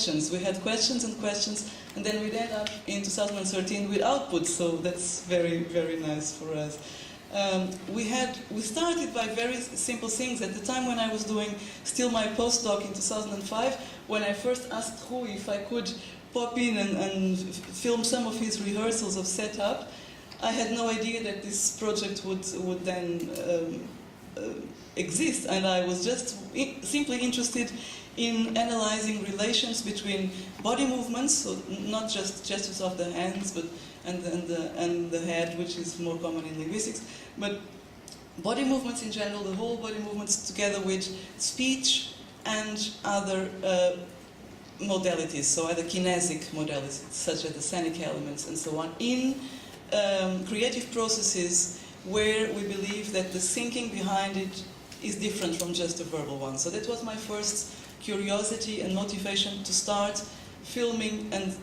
questions. We had questions and questions, and then we'd end up in 2013 with outputs, so that's very, very nice for us. We started by very simple things. At the time when I was doing still my postdoc in 2005, when I first asked Rui if I could pop in and film some of his rehearsals of setup, I had no idea that this project would then exist, and I was just simply interested in analyzing relations between body movements, so not just gestures of the hands, but and the head, which is more common in linguistics, but body movements in general, the whole body movements together with speech and other modalities, so other kinesic modalities, such as the scenic elements and so on, in creative processes where we believe that the thinking behind it is different from just a verbal one. So that was my first curiosity and motivation to start filming and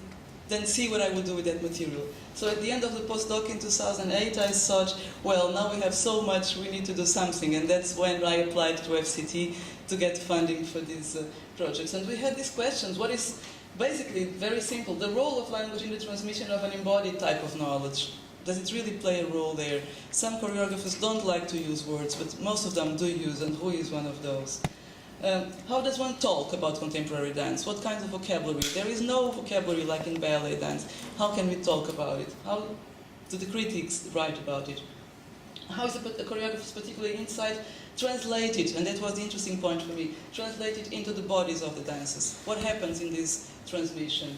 then see what I would do with that material. So at the end of the postdoc in 2008, I thought, well, now we have so much, we need to do something, and that's when I applied to FCT to get funding for these projects. And we had these questions. What is, basically, very simple, the role of language in the transmission of an embodied type of knowledge? Does it really play a role there? Some choreographers don't like to use words, but most of them do use, and Rui is one of those. How does one talk about contemporary dance? What kinds of vocabulary? There is no vocabulary like in ballet dance. How can we talk about it? How do the critics write about it? How is the choreographer's particular insight translated, and that was the interesting point for me, translated into the bodies of the dances? What happens in this transmission?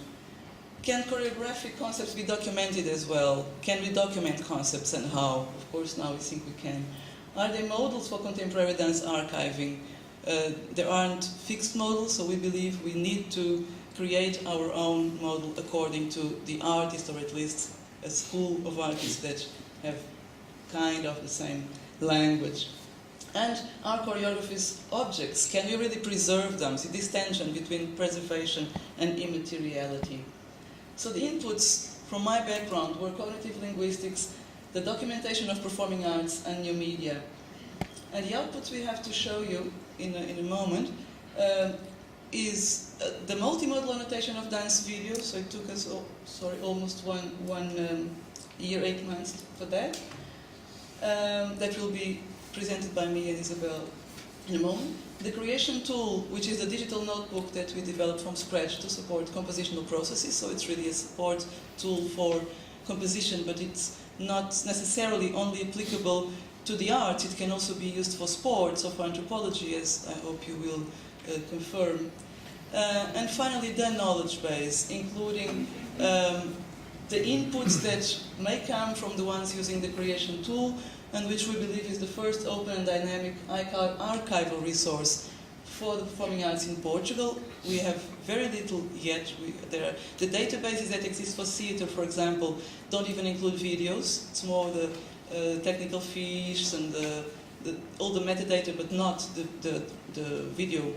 Can choreographic concepts be documented as well? Can we document concepts, and how? Of course, now we think we can. Are there models for contemporary dance archiving? There aren't fixed models, so we believe we need to create our own model according to the artist, or at least a school of artists that have kind of the same language. And are choreographies objects? Can we really preserve them? See this tension between preservation and immateriality. So the inputs from my background were cognitive linguistics, the documentation of performing arts, and new media. And the outputs we have to show you in a moment is the multimodal annotation of dance videos. So it took us, almost one year, 8 months for that. That will be presented by me and Isabel in a moment. The creation tool, which is the digital notebook that we developed from scratch to support compositional processes. So it's really a support tool for composition, but it's not necessarily only applicable to the arts. It can also be used for sports or for anthropology, as I hope you will confirm. And finally, the knowledge base, including the inputs that may come from the ones using the creation tool, and which we believe is the first open and dynamic archival resource for the performing arts in Portugal. We have very little yet. The databases that exist for theatre, for example, don't even include videos. It's more the technical fiches and all the metadata, but not the video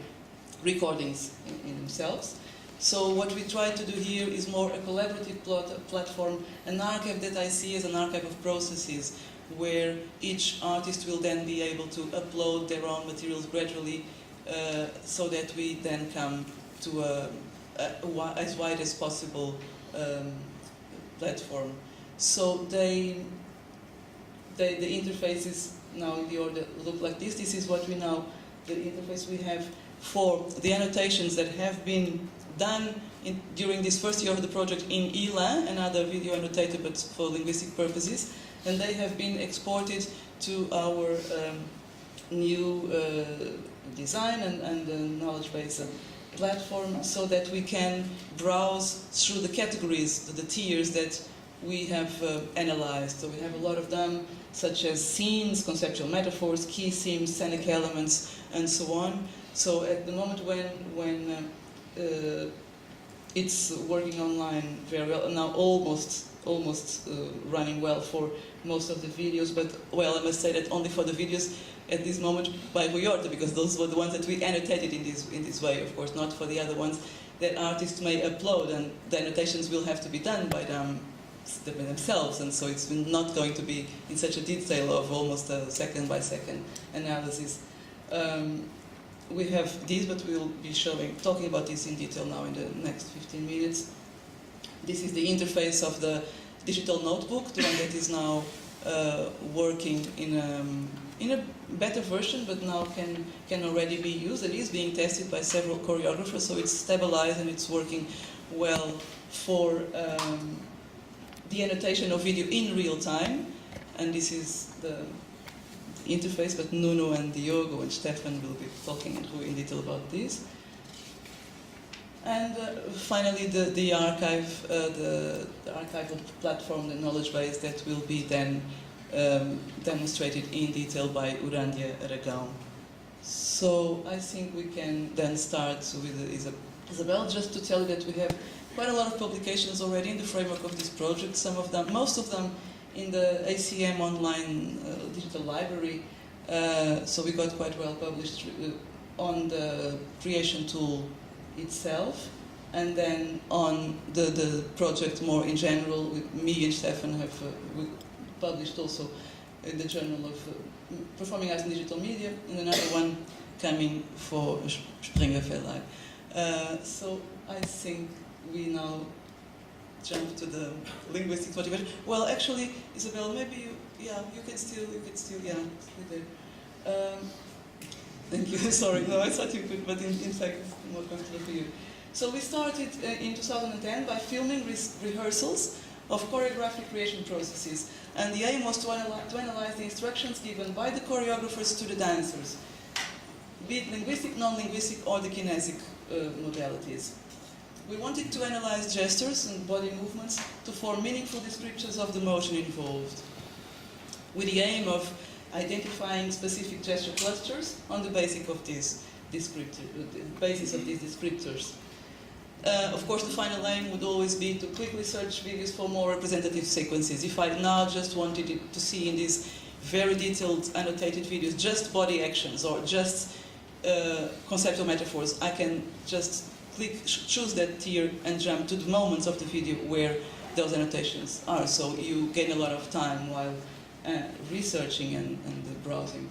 recordings in themselves. So what we try to do here is more a collaborative platform, an archive that I see as an archive of processes, where each artist will then be able to upload their own materials gradually, so that we then come to as wide as possible platform. So the interfaces now in the order look like this. This is what we now, the interface we have for the annotations that have been done during this first year of the project in ELA, another video annotator but for linguistic purposes, and they have been exported to our new design and knowledge base platform, so that we can browse through the categories, the tiers that we have analyzed. So we have a lot of them, such as scenes, conceptual metaphors, key themes, scenic elements, and so on. So at the moment when it's working online very well, now almost running well for most of the videos, but well, I must say that only for the videos at this moment by Voyorta, because those were the ones that we annotated in this way, of course, not for the other ones that artists may upload, and the annotations will have to be done by them themselves, and so it's not going to be in such a detail of almost a second by second analysis. we have these, but we'll be talking about this in detail now in the next 15 minutes. This is the interface of the digital notebook, the one that is now working in a better version, but now can already be used. It is being tested by several choreographers, so it's stabilized and it's working well for the annotation of video in real time. And this is the interface, but Nuno and Diogo and Stefan will be talking in detail about this. And finally, the archive, the archival platform, the knowledge base that will be then demonstrated in detail by Urândia Aragão. So I think we can then start with Isabel, just to tell you that we have quite a lot of publications already in the framework of this project. Some of them, most of them, in the ACM online digital library. So we got quite well published on the creation tool itself, and then on the project more in general. With me and Stefan have we published also in the Journal of Performing Arts and Digital Media, and another one coming for Springer Verlag. So I think we now jump to the linguistic motivation. Well, actually, Isabel, maybe you can still, stay there. Thank you. Sorry, no, I thought you could, but in fact, it's more comfortable for you. So we started in 2010 by filming rehearsals of choreographic creation processes, and the aim was to analyze the instructions given by the choreographers to the dancers, be it linguistic, non-linguistic, or the kinesic modalities. We wanted to analyze gestures and body movements to form meaningful descriptions of the motion involved, with the aim of identifying specific gesture clusters on the basis of these descriptors. Of course, the final aim would always be to quickly search videos for more representative sequences. If I now just wanted to see in these very detailed annotated videos just body actions or just conceptual metaphors, I can just choose that tier and jump to the moments of the video where those annotations are. So you gain a lot of time while researching and browsing.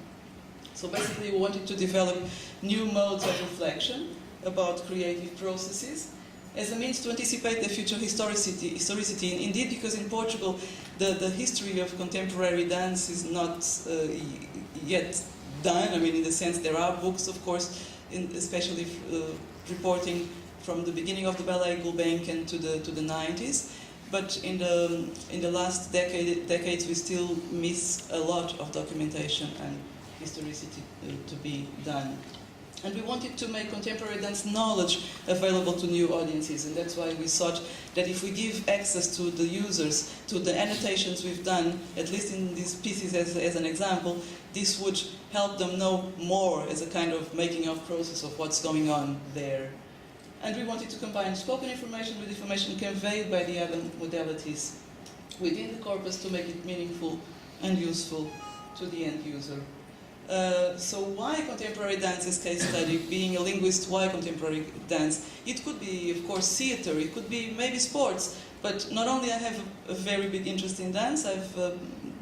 So basically we wanted to develop new modes of reflection about creative processes as a means to anticipate the future historicity. Indeed, because in Portugal the history of contemporary dance is not yet done. I mean, in the sense there are books, of course, especially reporting from the beginning of the ballet Gulbenkian to the 90s. But in the last decades we still miss a lot of documentation and historicity to be done. And we wanted to make contemporary dance knowledge available to new audiences, and that's why we thought that if we give access to the users to the annotations we've done, at least in these pieces as an example, this would help them know more as a kind of making of process of what's going on there. And we wanted to combine spoken information with information conveyed by the other modalities within the corpus to make it meaningful and useful to the end user. So why contemporary dance as case study? Being a linguist, why contemporary dance? It could be, of course, theater, it could be maybe sports, but not only I have a very big interest in dance, I've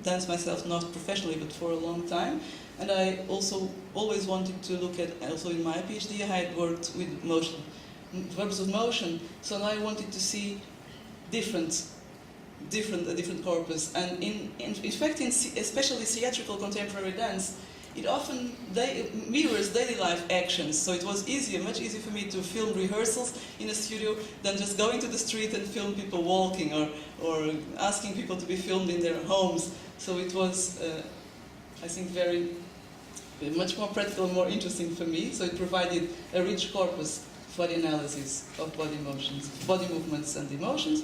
danced myself not professionally but for a long time, and I also always wanted to look at, also in my PhD I had worked with motion, verbs of motion, so now I wanted to see a different corpus, and in fact, especially theatrical contemporary dance, it often mirrors daily life actions, so it was much easier for me to film rehearsals in a studio than just going to the street and film people walking or asking people to be filmed in their homes. So it was, I think, much more practical and more interesting for me, so it provided a rich corpus for the analysis of body movements and emotions.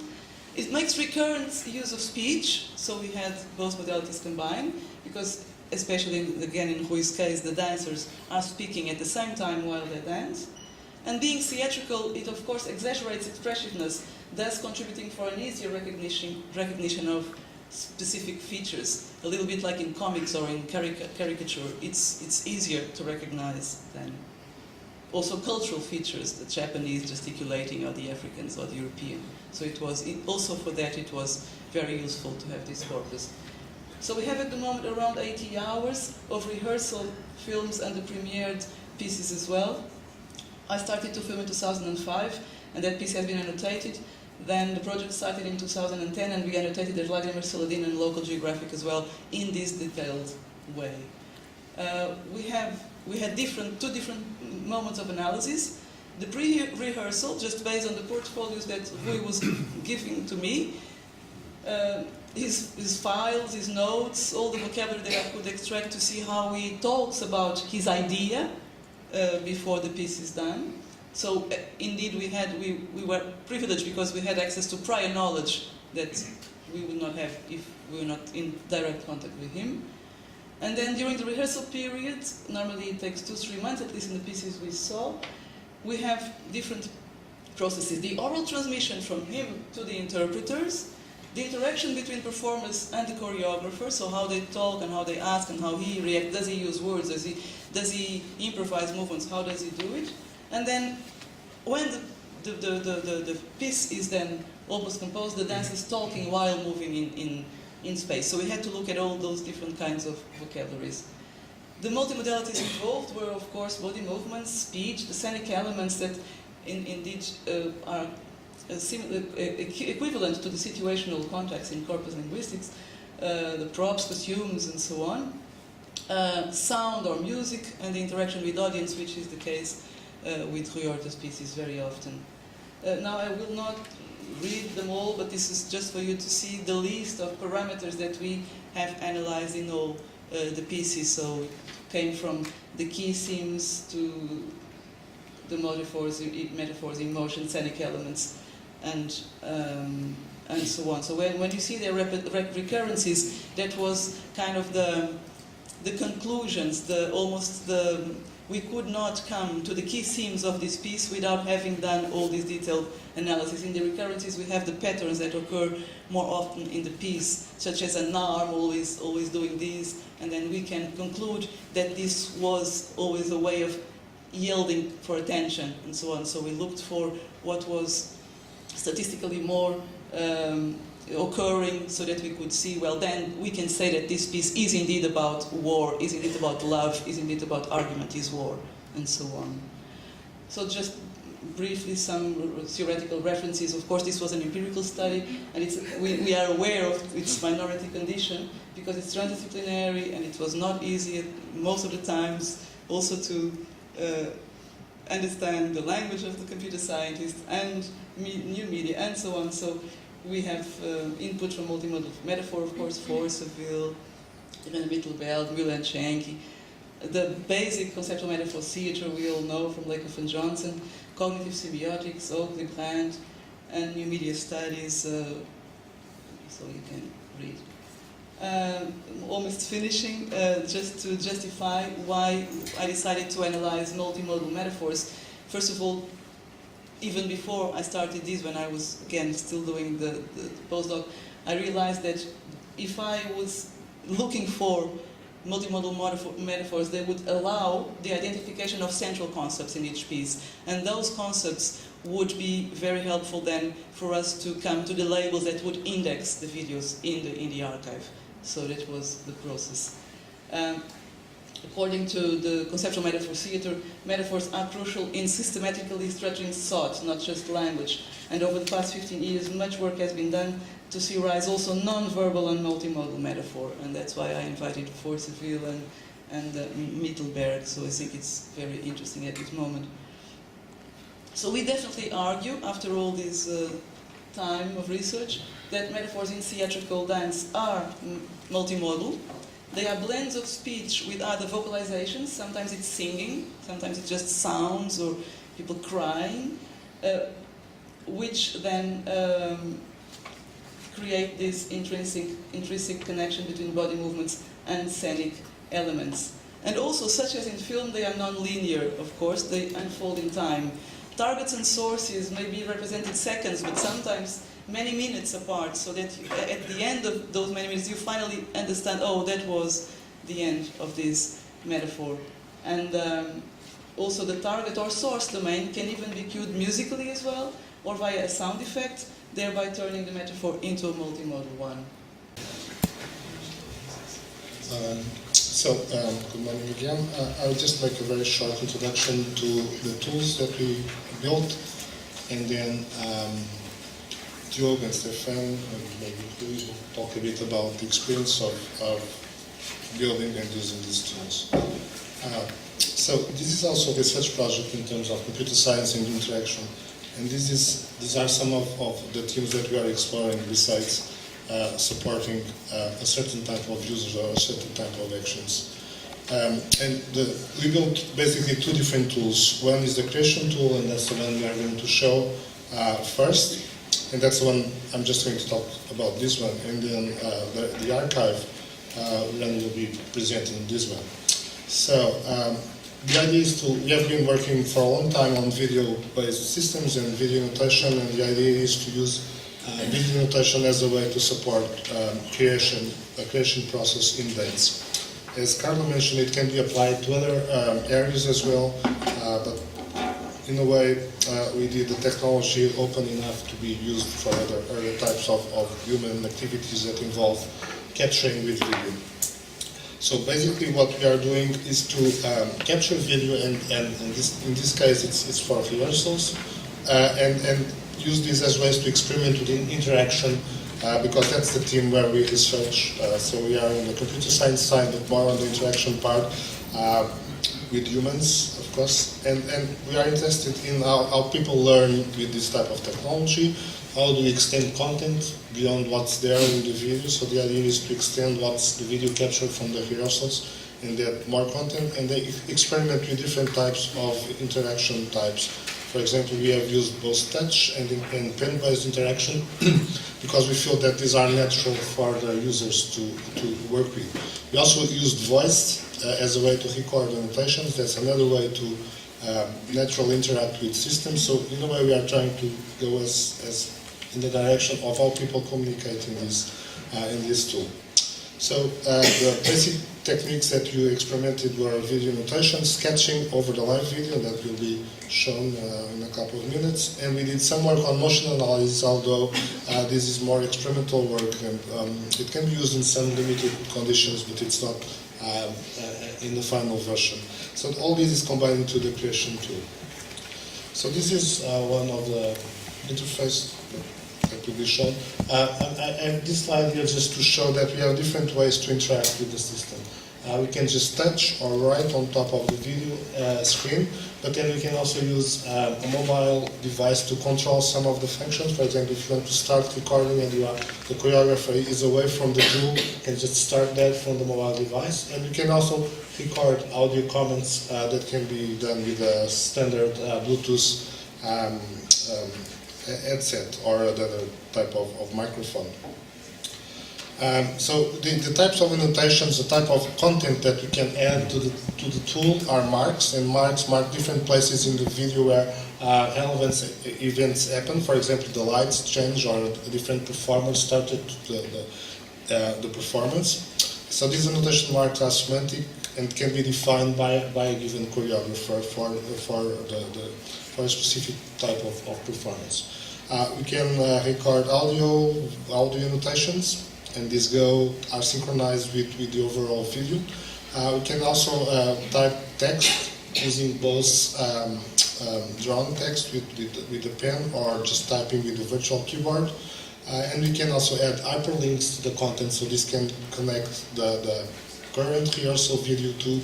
It makes recurrent use of speech, so we had both modalities combined, because especially again in Rui's case, the dancers are speaking at the same time while they dance. And being theatrical, it of course exaggerates expressiveness, thus contributing for an easier recognition of specific features. A little bit like in comics or in caricature, it's easier to recognize than also cultural features, the Japanese gesticulating or the Africans or the European. So also for that it was very useful to have this corpus. So we have at the moment around 80 hours of rehearsal films and the premiered pieces as well. I started to film in 2005, and that piece has been annotated. Then the project started in 2010, and we annotated the Vladimir Saladin and local geographic as well in this detailed way. We had two different moments of analysis. The pre-rehearsal, just based on the portfolios that Rui was giving to me, his files, his notes, all the vocabulary that I could extract to see how he talks about his idea before the piece is done. So indeed we were privileged because we had access to prior knowledge that we would not have if we were not in direct contact with him. And then during the rehearsal period, normally it takes 2-3 months, at least in the pieces we saw, we have different processes. The oral transmission from him to the interpreters, the interaction between performers and the choreographer, so how they talk and how they ask and how he reacts, does he use words, does he improvise movements, how does he do it? And then when the piece is then almost composed, the dance is talking while moving in space. So we had to look at all those different kinds of vocabularies. The multimodalities involved were, of course, body movements, speech, the scenic elements that indeed are equivalent to the situational context in corpus linguistics, the props, costumes, and so on. Sound or music, and the interaction with audience, which is the case with Rui Horta's pieces very often. Now I will not read them all, but this is just for you to see the list of parameters that we have analyzed in all the pieces. So it came from the key themes to the metaphors, emotion, scenic elements, and so on. So when you see the recurrences, that was kind of the conclusions, we could not come to the key themes of this piece without having done all this detailed analysis. In the recurrences, we have the patterns that occur more often in the piece, such as an arm always doing this, and then we can conclude that this was always a way of yielding for attention, and so on. So we looked for what was statistically more occurring, so that we could see, well, then we can say that this piece is indeed about war, is indeed about love, is indeed about argument is war, and so on. So just briefly some theoretical references. Of course, this was an empirical study, and we are aware of its minority condition because it's transdisciplinary, and it was not easy most of the times also to understand the language of the computer scientist and new media and so on. So we have input from Multimodal Metaphor, of course, Seville, even Mittelbeld, Müller and Schenke. The basic conceptual metaphor theatre we all know from Lakoff and Johnson, cognitive semiotics, Oakley, Brand, and new media studies, so you can read. Almost finishing, just to justify why I decided to analyze multimodal metaphors. First of all, even before I started this, when I was, again, still doing the postdoc, I realized that if I was looking for multimodal metaphors, they would allow the identification of central concepts in each piece. And those concepts would be very helpful then for us to come to the labels that would index the videos in the archive. So that was the process. According to the conceptual metaphor theatre, metaphors are crucial in systematically structuring thought, not just language. And over the past 15 years, much work has been done to theorize also non-verbal and multimodal metaphor. And that's why I invited Seville and Mittelberg, so I think it's very interesting at this moment. So we definitely argue, after all this time of research, that metaphors in theatrical dance are multimodal. They are blends of speech with other vocalizations. Sometimes it's singing, sometimes it's just sounds or people crying, which then create this intrinsic connection between body movements and scenic elements. And also, such as in film, they are non-linear, of course, they unfold in time. Targets and sources may be represented seconds, but sometimes many minutes apart, so that at the end of those many minutes you finally understand, oh, that was the end of this metaphor. And also the target or source domain can even be cued musically as well, or via a sound effect, thereby turning the metaphor into a multimodal one. So, good morning again. I'll just make a very short introduction to the tools that we built, and then Diogo and Stefan, and maybe Luis will talk a bit about the experience of building and using these tools. So this is also a research project in terms of computer science and interaction, and these are some of the teams that we are exploring besides supporting a certain type of users or a certain type of actions. We built basically two different tools. One is the creation tool, and that's the one we are going to show first, and that's the one I'm just going to talk about, this one, and then the archive Ren will be presenting this one. So the idea is we have been working for a long time on video-based systems and video notation, and the idea is to use video notation as a way to support a creation process in dates. As Carlo mentioned, it can be applied to other areas as well, but in a way we did the technology open enough to be used for other types of human activities that involve capturing with video. So basically what we are doing is to capture video, and in this case it's for rehearsals, and use these as ways to experiment with interaction, because that's the team where we research. So we are on the computer science side, but more on the interaction part with humans, of course. And we are interested in how people learn with this type of technology. How do we extend content beyond what's there in the video? So the idea is to extend what's the video captured from the rehearsals and get more content, and they experiment with different types of interaction types. For example, we have used both touch and pen-based interaction because we feel that these are natural for the users to work with. We also used voice as a way to record annotations. That's another way to naturally interact with systems. So in a way, we are trying to go as in the direction of how people communicate in this tool. So the basic techniques that you experimented were video notation, sketching over the live video that will be shown in a couple of minutes, and we did some work on motion analysis, although this is more experimental work, and it can be used in some limited conditions, but it's not in the final version. So all this is combined into the creation tool. So this is one of the interface that will be shown. I have this slide here just to show that we have different ways to interact with the system. We can just touch or write on top of the video screen, but then we can also use a mobile device to control some of the functions. For example, if you want to start recording and the choreographer is away from the tool, you can just start that from the mobile device. And you can also record audio comments that can be done with a standard Bluetooth headset or another type of microphone. So the types of annotations, the type of content that we can add to the tool are marks, and marks mark different places in the video where relevant events happen. For example, the lights change or a different performance started the performance. So these annotation marks are semantic and can be defined by a given choreographer for a specific type of performance. We can record audio annotations, and these are synchronized with the overall video. We can also type text using both drawn text with a pen or just typing with the virtual keyboard. And we can also add hyperlinks to the content, so this can connect the current rehearsal video to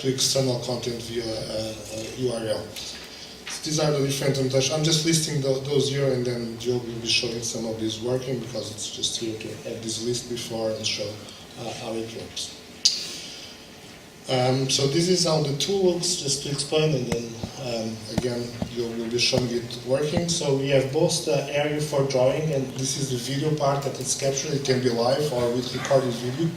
external content via URL. These are the different annotations. I'm just listing those here, and then Joe will be showing some of these working, because it's just here to add this list before and show how it works. So this is how the tool looks, just to explain, and then again Joe will be showing it working. So we have both the area for drawing, and this is the video part that is captured. It can be live or with recorded video.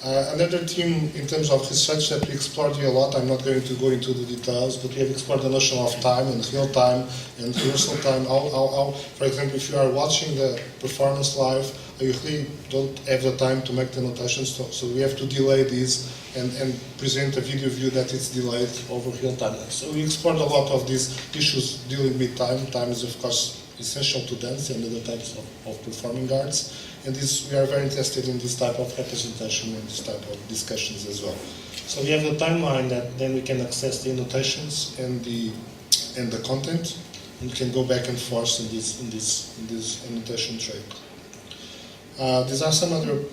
Another theme in terms of research that we explored here a lot, I'm not going to go into the details, but we have explored the notion of time and real time and rehearsal time. For example, if you are watching the performance live, you really don't have the time to make the annotations, so we have to delay these and present a video view that is delayed over real time. So we explored a lot of these issues dealing with time. Time is, of course, essential to dance and other types of performing arts. And we are very interested in this type of representation and this type of discussions as well. So we have a timeline that then we can access the annotations and the content, and we can go back and forth in this annotation track. These are some other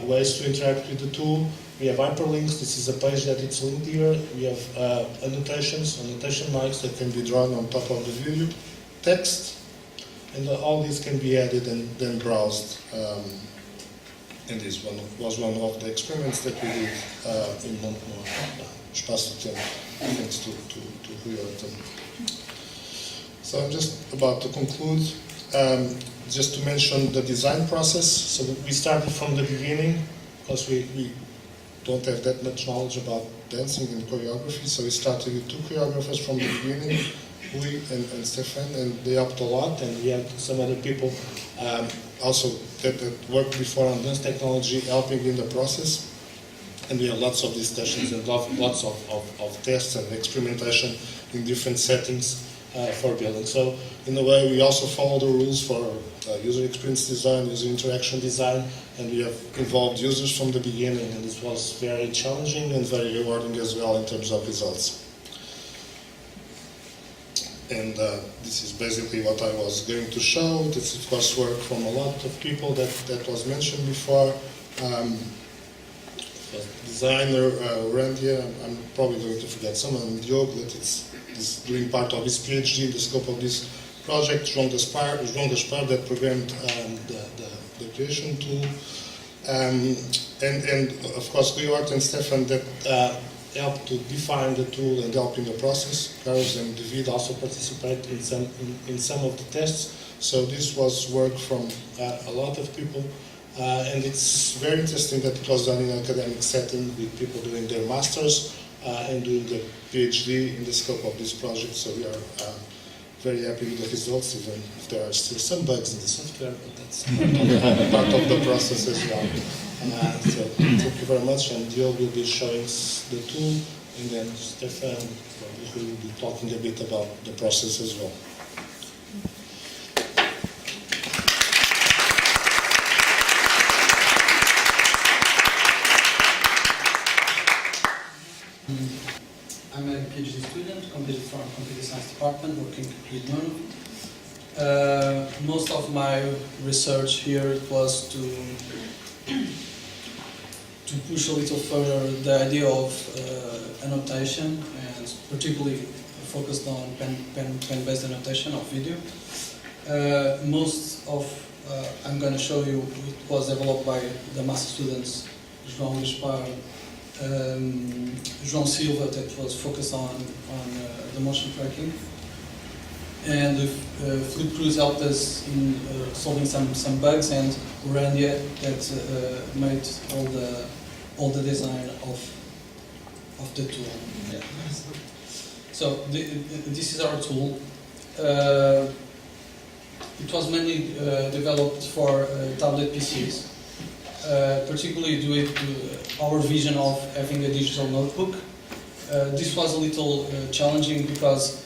ways to interact with the tool. We have hyperlinks. This is a page that it's linked here. We have annotations, annotation marks that can be drawn on top of the video, text, and all these can be added and then browsed. And this was one of the experiments that we did in Espaço de Tempo, thanks to Humanities. So I'm just about to conclude. Just to mention the design process. So we started from the beginning because we don't have that much knowledge about dancing and choreography. So we started with 2 choreographers from the beginning, Louis and Stefan, and they helped a lot. And we had some other people also that worked before on dance technology helping in the process. And we had lots of discussions and lots of tests and experimentation in different settings for building. So in a way, we also follow the rules for user experience design, user interaction design, and we have involved users from the beginning, and this was very challenging and very rewarding as well in terms of results. And this is basically what I was going to show. This of course work from a lot of people that was mentioned before. Designer Randy, I'm probably going to forget someone, Diogo, that is doing part of his PhD in the scope of this project, João Gaspar that programmed the creation tool, and of course Georg and Stefan that helped to define the tool and help in the process. Carlos and David also participate in some of the tests. So this was work from a lot of people, and it's very interesting that it was done in an academic setting with people doing their masters and doing the PhD in the scope of this project. So we are very happy with the results, even if there are still some bugs in the software, but that's part of the process as well. So thank you very much, and Diogo will be showing the tool, and then Stefan will be talking a bit about the process as well. I'm a PhD student, completed from Computer Science Department, working with Nuno. Most of my research here was to push a little further the idea of annotation, and particularly focused on pen-based annotation of video. Most of I'm going to show you it was developed by the master students João Gaspar, João Silva, that was focused on the motion tracking, and Felipe Cruz helped us in solving some bugs, and Randia that made all the design of the tool. Yeah. So this is our tool. It was mainly developed for tablet PCs. Particularly due to our vision of having a digital notebook. This was a little challenging because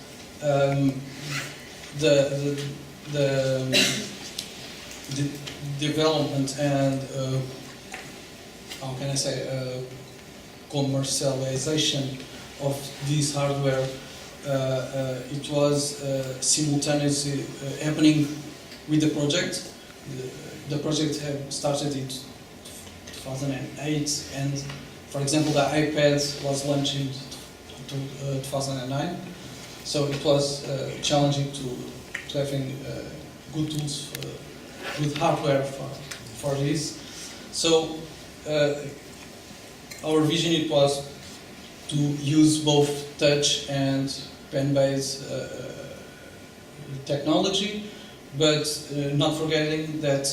the development and how can I say commercialization of this hardware it was simultaneously happening with the project. The project had started in 2008, and for example the iPad was launched in 2009, so it was challenging to having good tools, good hardware for this. So our vision it was to use both touch and pen-based technology, but not forgetting that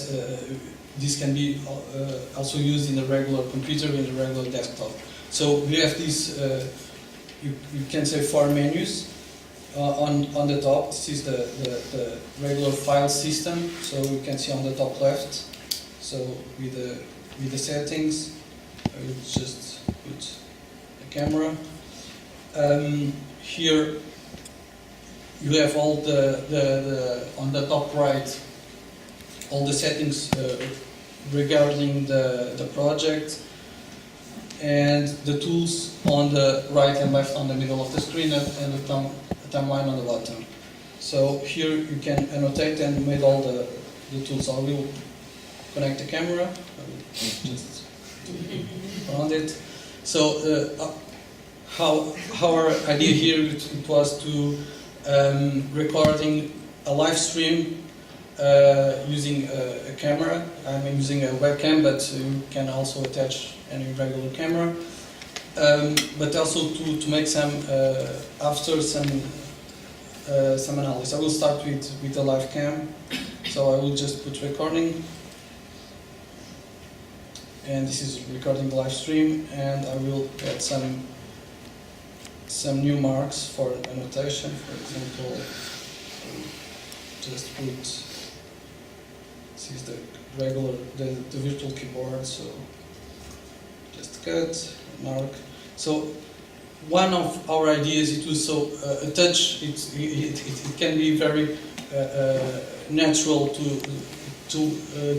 this can be also used in a regular computer, in a regular desktop. So we have these, you can say 4 menus on the top. This is the regular file system. So you can see on the top left. So with the settings, I will just put the camera. Here you have all the on the top right, all the settings regarding the project, and the tools on the right and left on the middle of the screen, and the timeline on the bottom. So here you can annotate and make all the tools. I will connect the camera. I will just around it. So how our idea here it was to recording a live stream using a camera. I'm using a webcam, but you can also attach any regular camera. But also to make some after some analysis. I will start with the live cam. So I will just put recording, and this is recording the live stream, and I will add some new marks for annotation. For example, just put, this is the regular, the virtual keyboard, so just cut, mark. So one of our ideas, it was so a touch, it can be very natural to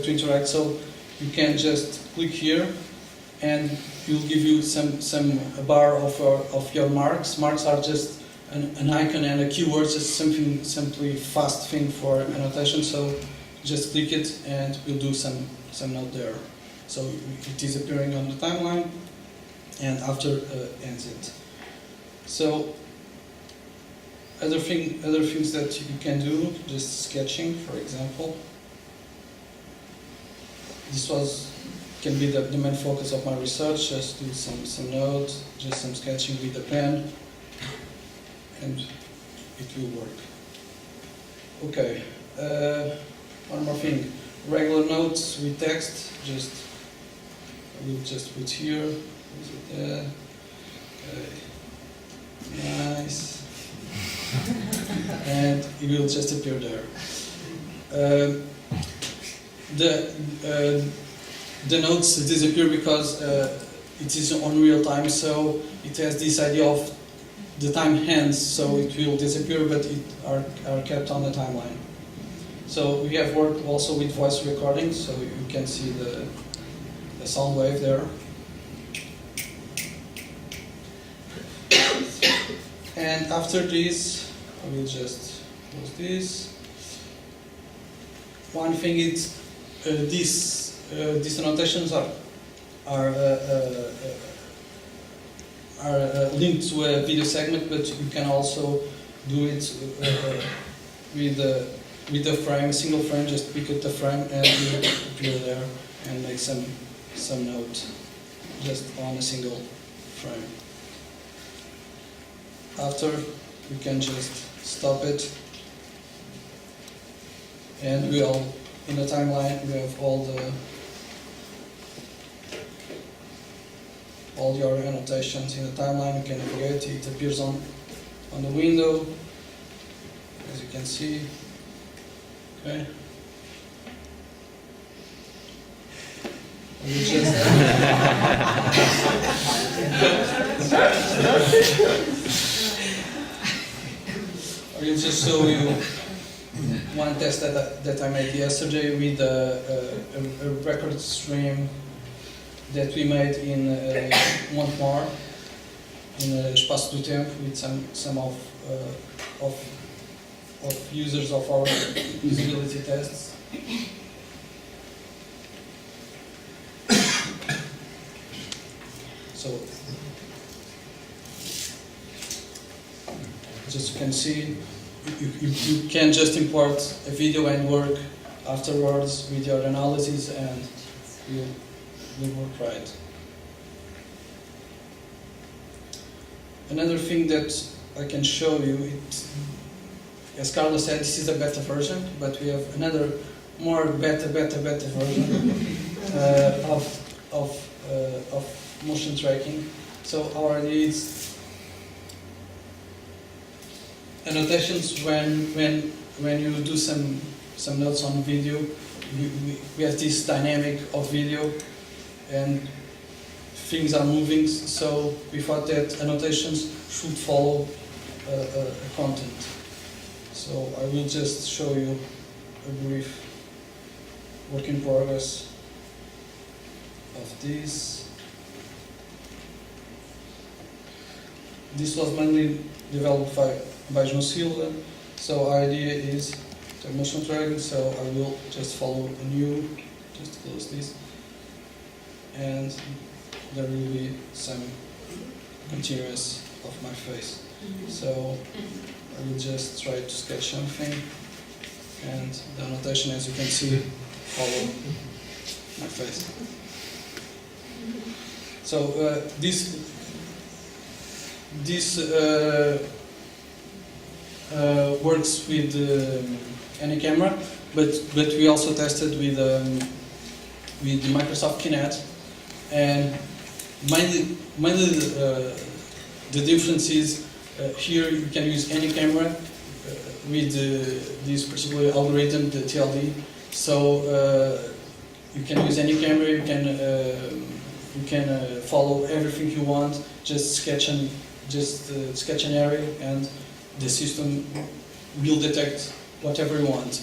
interact. So you can just click here, and will give you some bar of your marks. Marks are just an icon and a keyword, just something simply fast thing for annotation. So just click it, and we'll do some note there. So it is appearing on the timeline, and after ends it. So other things that you can do, just sketching, for example. This can be the main focus of my research. Just do some notes, just some sketching with the pen, and it will work. Okay, one more thing. Regular notes with text. I will just put here. Is it there? Okay. Nice. And it will just appear there. The notes disappear because it is on real time, so it has this idea of the time ends, so it will disappear, but it are kept on the timeline. So we have worked also with voice recording, so you can see the sound wave there. And after this, I will just close this. One thing is these annotations are linked to a video segment, but you can also do it with the frame, single frame. Just pick up the frame and it will appear there, and make some note just on a single frame. After, you can just stop it, and in the timeline we have all your annotations in the timeline. You can navigate. It appears on the window, as you can see. Okay. I will just show you one test that I made yesterday with a record stream that we made in Montemor, in Espaço do Tempo, with some of users of our usability tests. So, as you can see, you can just import a video and work afterwards with your analysis, and will work right. Another thing that I can show you, as Carlos said, this is a beta version, but we have another more beta version of motion tracking. So our idea is annotations when you do some notes on video. We have this dynamic of video, and things are moving. So we thought that annotations should follow a content. So I will just show you a brief work in progress of this. This was mainly developed by João Silva. So our idea is to motion tracking, so I will just follow a new, just close this, and there will be some continuous of my face. So I will just try to sketch something, and the annotation, as you can see, follow my face. So this works with any camera, but we also tested with the Microsoft Kinect, and mainly the difference is here you can use any camera with this particular algorithm, the TLD. So you can use any camera. You can follow everything you want. Just sketch an area, and the system will detect whatever you want.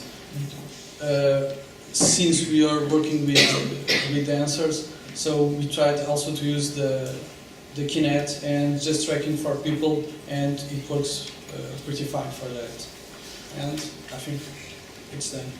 Since we are working with the answers, so we tried also to use the Kinect and just tracking for people, and it works pretty fine for that. And I think it's done.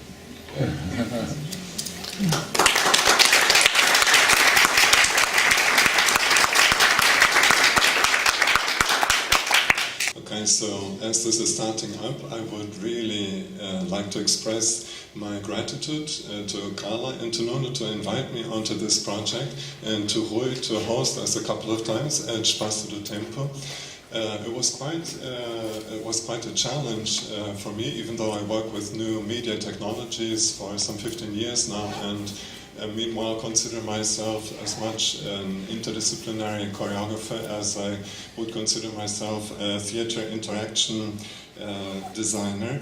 Okay, so as this is starting up, I would really like to express my gratitude to Carla and to Nuno to invite me onto this project, and to Rui to host us a couple of times at Espaço do Tempo. It was quite a challenge for me, even though I work with new media technologies for some 15 years now, and meanwhile consider myself as much an interdisciplinary choreographer as I would consider myself a theatre interaction designer.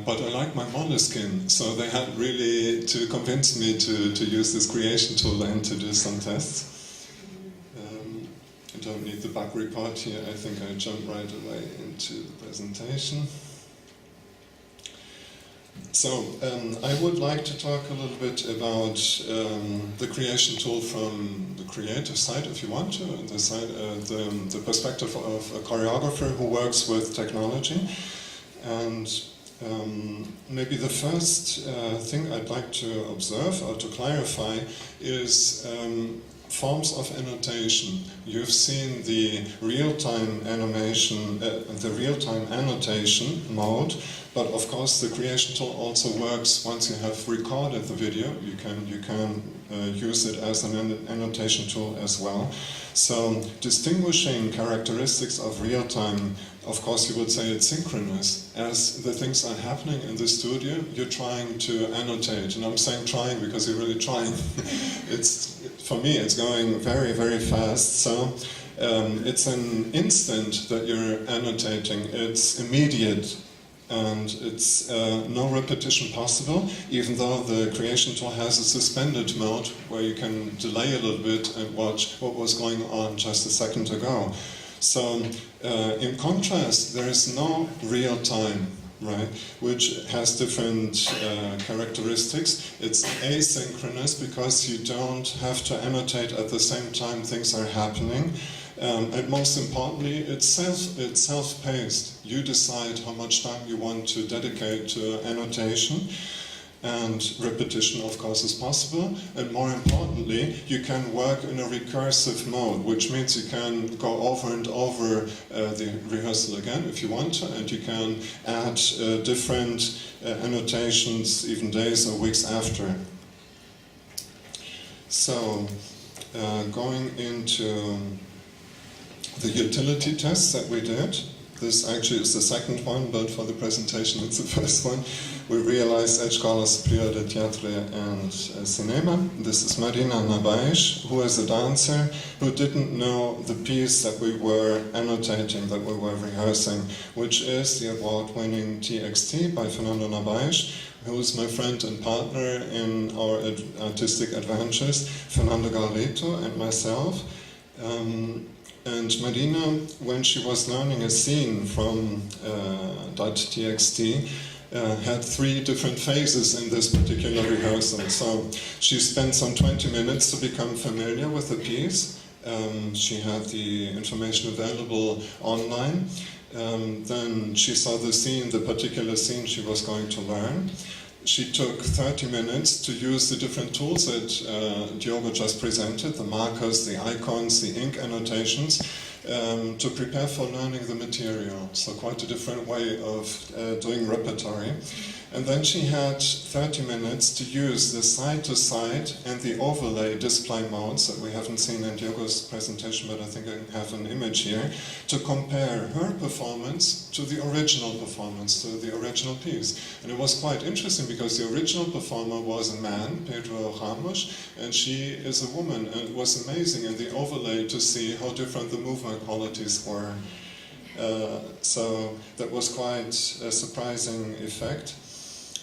But I like my moleskin, so they had really to convince me to use this creation tool and to do some tests. I don't need the bug report here, I think I jump right away into the presentation. So, I would like to talk a little bit about the creation tool from the creative side, if you want to, the perspective of a choreographer who works with technology. And maybe the first thing I'd like to observe or to clarify is forms of annotation. You've seen the real-time animation, the real-time annotation mode, but of course the creation tool also works once you have recorded the video. You can use it as an annotation tool as well. So distinguishing characteristics of real-time, of course you would say it's synchronous. As the things are happening in the studio, you're trying to annotate. And I'm saying trying because you're really trying. For me, it's going very, very fast. So it's an instant that you're annotating. It's immediate. And it's no repetition possible, even though the creation tool has a suspended mode where you can delay a little bit and watch what was going on just a second ago. So in contrast, there is no real time, right, which has different characteristics. It's asynchronous because you don't have to annotate at the same time things are happening. And most importantly, it's self-paced. You decide how much time you want to dedicate to annotation, and repetition, of course, is possible. And more importantly, you can work in a recursive mode, which means you can go over and over the rehearsal again if you want to, and you can add different annotations even days or weeks after. So, going into the utility tests that we did. This actually is the second one, but for the presentation it's the first one. We realized Escola Superior de Teatro and Cinema. This is Marina Nabais, who is a dancer who didn't know the piece that we were annotating, that we were rehearsing, which is the award-winning TXT by Fernando Nabais, who is my friend and partner in our artistic adventures, Fernando Galito and myself. And Marina, when she was learning a scene from .txt, had 3 different phases in this particular rehearsal. So she spent some 20 minutes to become familiar with the piece. She had the information available online. Then she saw the particular scene she was going to learn. She took 30 minutes to use the different tools that Diogo just presented, the markers, the icons, the ink annotations, to prepare for learning the material. So quite a different way of doing repertory. And then she had 30 minutes to use the side-to-side and the overlay display modes that we haven't seen in Diogo's presentation, but I think I have an image here, to compare her performance to the original performance, to the original piece. And it was quite interesting because the original performer was a man, Pedro Ramos, and she is a woman, and it was amazing in the overlay to see how different the movement qualities were. So that was quite a surprising effect.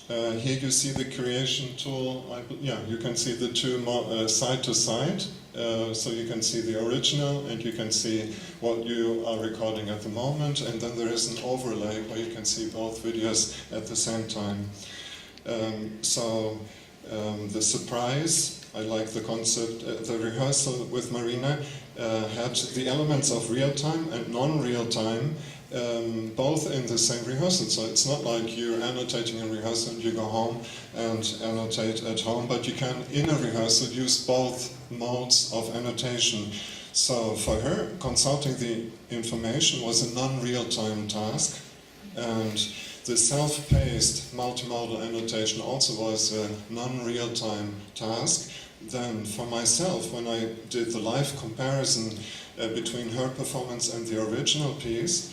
Here you see the creation tool. You can see the 2 side to side. So you can see the original and you can see what you are recording at the moment. And then there is an overlay where you can see both videos at the same time. The surprise, I like the concept, the rehearsal with Marina had the elements of real time and non-real time both in the same rehearsal. So it's not like you're annotating in rehearsal and you go home and annotate at home, but you can, in a rehearsal, use both modes of annotation. So for her, consulting the information was a non-real-time task, and the self-paced multimodal annotation also was a non-real-time task. Then for myself, when I did the live comparison between her performance and the original piece,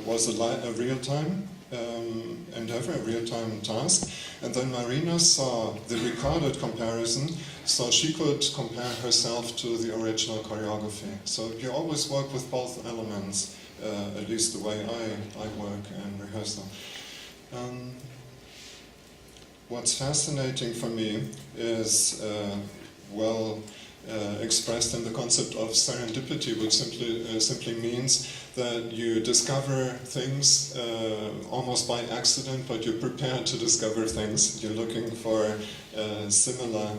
was a real-time endeavor, a real-time task. And then Marina saw the recorded comparison, so she could compare herself to the original choreography. So you always work with both elements, at least the way I work and rehearsal. What's fascinating for me is expressed in the concept of serendipity, which simply means that you discover things almost by accident, but you're prepared to discover things. You're looking for similar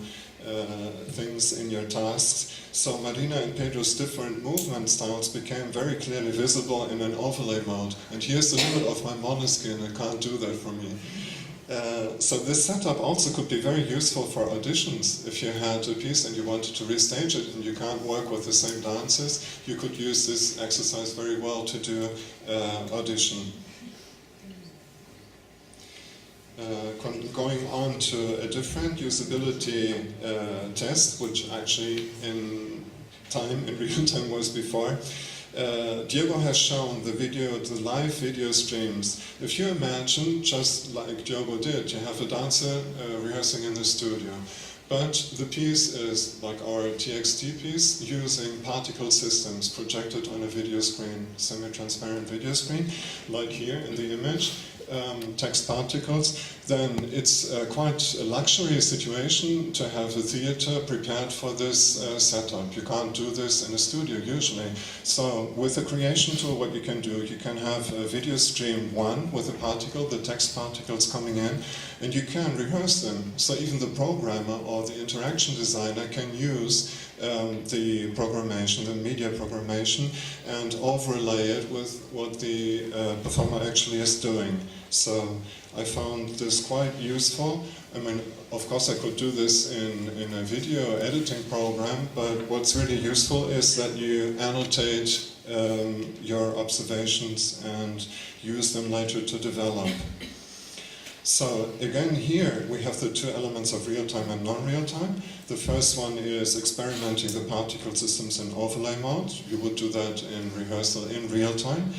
things in your tasks. So Marina and Pedro's different movement styles became very clearly visible in an overlay mode. And here's the limit of my monoskin, it can't do that for me. So this setup also could be very useful for auditions. If you had a piece and you wanted to restage it and you can't work with the same dances, you could use this exercise very well to do audition. Going on to a different usability test, which actually in real time was before. Diogo has shown the live video streams. If you imagine, just like Diogo did, you have a dancer rehearsing in the studio. But the piece is like our TXT piece, using particle systems projected on a video screen, semi-transparent video screen, like here in the image. Text particles, then it's quite a luxury situation to have a theater prepared for this setup. You can't do this in a studio usually. So with the creation tool, what you can do, you can have a video stream 1 with a particle, the text particles coming in, and you can rehearse them. So even the programmer or the interaction designer can use the programmation, the media programmation, and overlay it with what the performer actually is doing. So I found this quite useful. I mean, of course I could do this in a video editing program, but what's really useful is that you annotate your observations and use them later to develop. So again here we have the 2 elements of real-time and non-real-time. The first one is experimenting the particle systems in overlay mode. You would do that in rehearsal in real-time.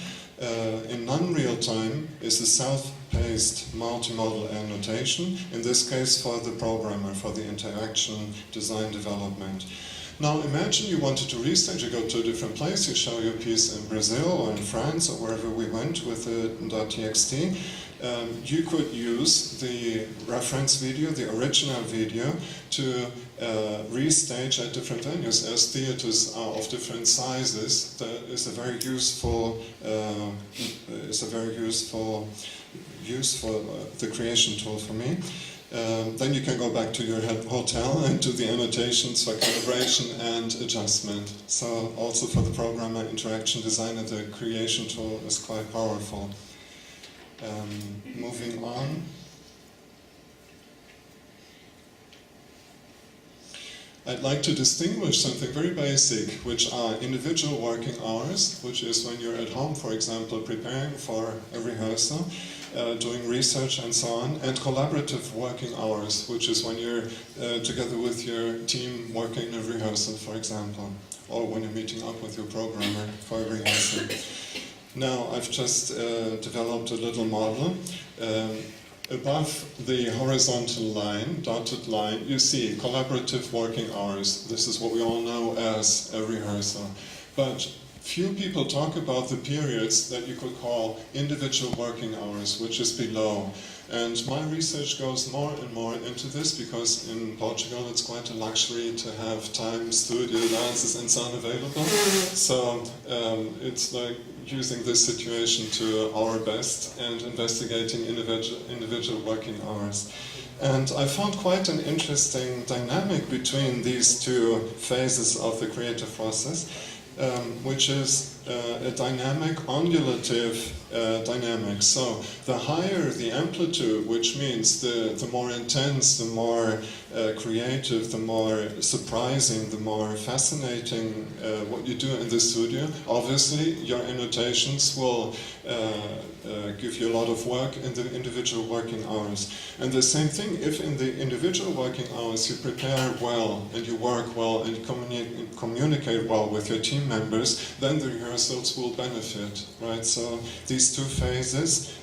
In non-real-time is the self-paced multimodal annotation, in this case for the programmer, for the interaction design development. Now imagine you wanted to restage, you go to a different place, you show your piece in Brazil or in France or wherever we went with the .txt, you could use the reference video, the original video, to restage at different venues. As theaters are of different sizes, that is a very useful use for the creation tool for me. Then you can go back to your hotel and do the annotations for calibration and adjustment. So also for the programmer, interaction designer, the creation tool is quite powerful. Moving on. I'd like to distinguish something very basic, which are individual working hours, which is when you're at home, for example, preparing for a rehearsal, doing research and so on, and collaborative working hours, which is when you're together with your team working a rehearsal, for example, or when you're meeting up with your programmer for a rehearsal. Now, I've just developed a little model. Above the horizontal line, dotted line, you see collaborative working hours. This is what we all know as a rehearsal. But few people talk about the periods that you could call individual working hours, which is below. And my research goes more and more into this because in Portugal it's quite a luxury to have time, studio, dances and so on available. So it's like using this situation to our best and investigating individual working hours. And I found quite an interesting dynamic between these two phases of the creative process, which is a dynamic, undulative dynamic. So the higher the amplitude, which means the more intense, the more creative, the more surprising, the more fascinating what you do in the studio, obviously your annotations will give you a lot of work in the individual working hours. And the same thing, if in the individual working hours you prepare well and you work well and you communicate well with your team members, then the rehearsals will benefit, right? So these two phases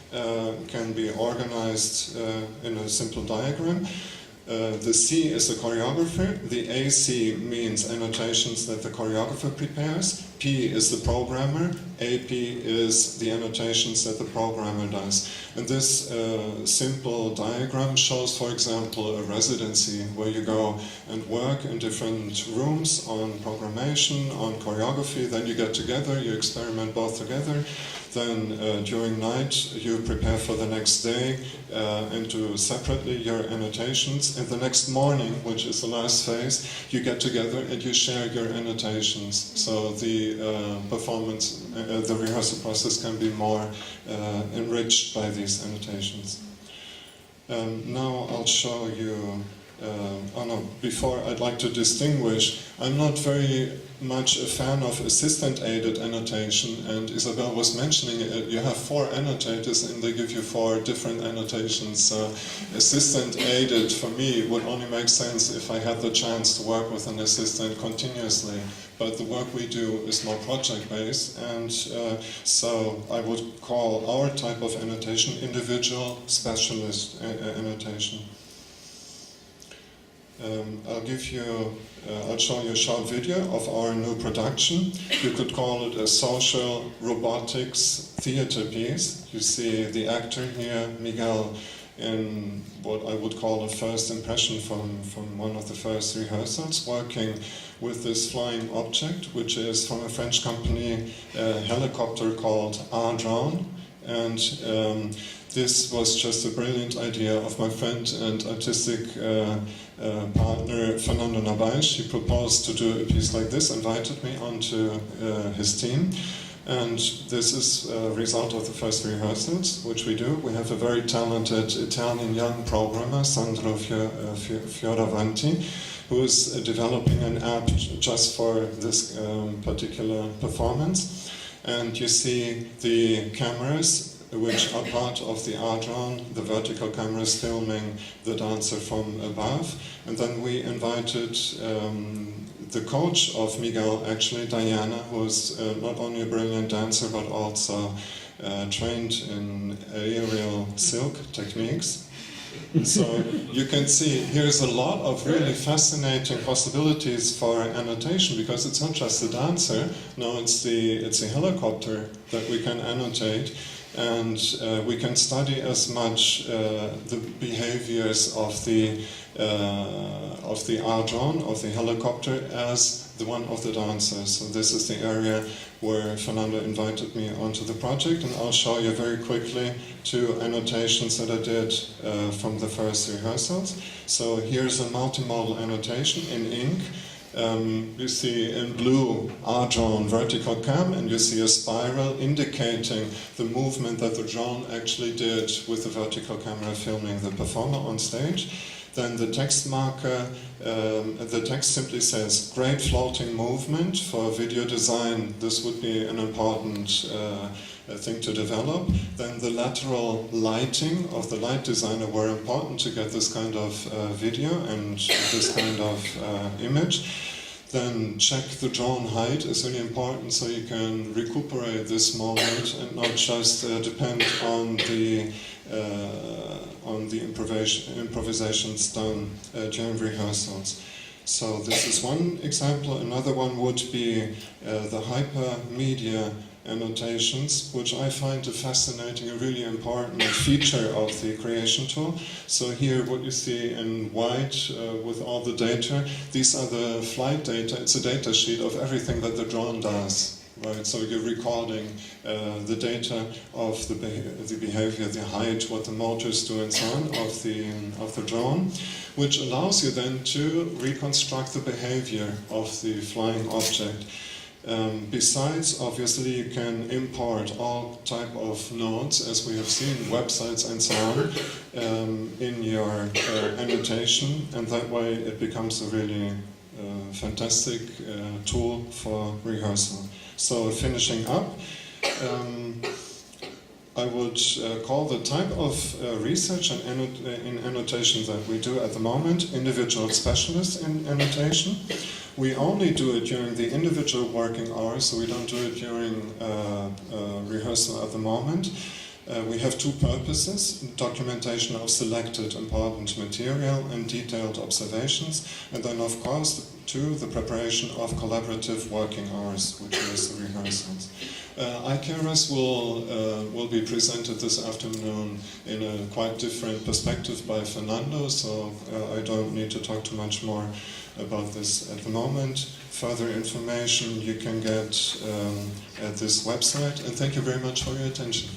can be organized in a simple diagram. The C is the choreographer, the AC means annotations that the choreographer prepares, P is the programmer, AP is the annotations that the programmer does. And this simple diagram shows, for example, a residency where you go and work in different rooms on programmation, on choreography, then you get together, you experiment both together. Then during night you prepare for the next day and do separately your annotations. And the next morning, which is the last phase, you get together and you share your annotations. So the performance, the rehearsal process can be more enriched by these annotations. Now I'll show you. Before I'd like to distinguish, I'm not very much a fan of assistant-aided annotation, and Isabel was mentioning it. You have 4 annotators and they give you 4 different annotations. Assistant-aided for me would only make sense if I had the chance to work with an assistant continuously. But the work we do is more project-based, and so I would call our type of annotation individual specialist annotation. I'll show you a short video of our new production. You could call it a social robotics theater piece. You see the actor here, Miguel, in what I would call a first impression from one of the first rehearsals, working with this flying object, which is from a French company, a helicopter called Adaptation. And this was just a brilliant idea of my friend and artistic partner Fernando Nabais. He proposed to do a piece like this, invited me onto his team, and this is a result of the first rehearsals, which we do. We have a very talented Italian young programmer, Sandro Fioravanti, who is developing an app just for this particular performance. And you see the cameras which are part of the art-round, the vertical cameras filming the dancer from above. And then we invited the coach of Miguel, actually, Diana, who is not only a brilliant dancer, but also trained in aerial silk techniques. So you can see here's a lot of really fascinating possibilities for annotation, because it's not just the dancer, no, it's the helicopter that we can annotate. and we can study as much the behaviors of the R-drone, of the helicopter, as the one of the dancers. So this is the area where Fernando invited me onto the project, and I'll show you very quickly 2 annotations that I did from the first rehearsals. So here's a multimodal annotation in ink. You see in blue R-drone vertical cam, and you see a spiral indicating the movement that the drone actually did with the vertical camera filming the performer on stage. Then the text marker, the text simply says, great floating movement. For video design, this would be an important thing to develop. Then the lateral lighting of the light designer were important to get this kind of video and this kind of image. Then check the drone height is really important, so you can recuperate this moment and not just depend on the improvisations done during rehearsals. So this is one example. Another one would be the hypermedia annotations, which I find a fascinating and really important feature of the creation tool. So here what you see in white with all the data, these are the flight data. It's a data sheet of everything that the drone does. Right, so you're recording the data of the behavior, the height, what the motors do, and so on of the drone, which allows you then to reconstruct the behavior of the flying object. Besides, obviously, you can import all type of nodes, as we have seen, websites and so on, in your annotation, and that way it becomes a really fantastic tool for rehearsal. So finishing up, I would call the type of research in annotation that we do at the moment individual specialists in annotation. We only do it during the individual working hours, so we don't do it during rehearsal at the moment. We have 2 purposes: documentation of selected important material and detailed observations, and then of course 2, the preparation of collaborative working hours, which is the rehearsals. ICARES will be presented this afternoon in a quite different perspective by Fernando, so I don't need to talk too much more about this at the moment. Further information you can get at this website, and thank you very much for your attention.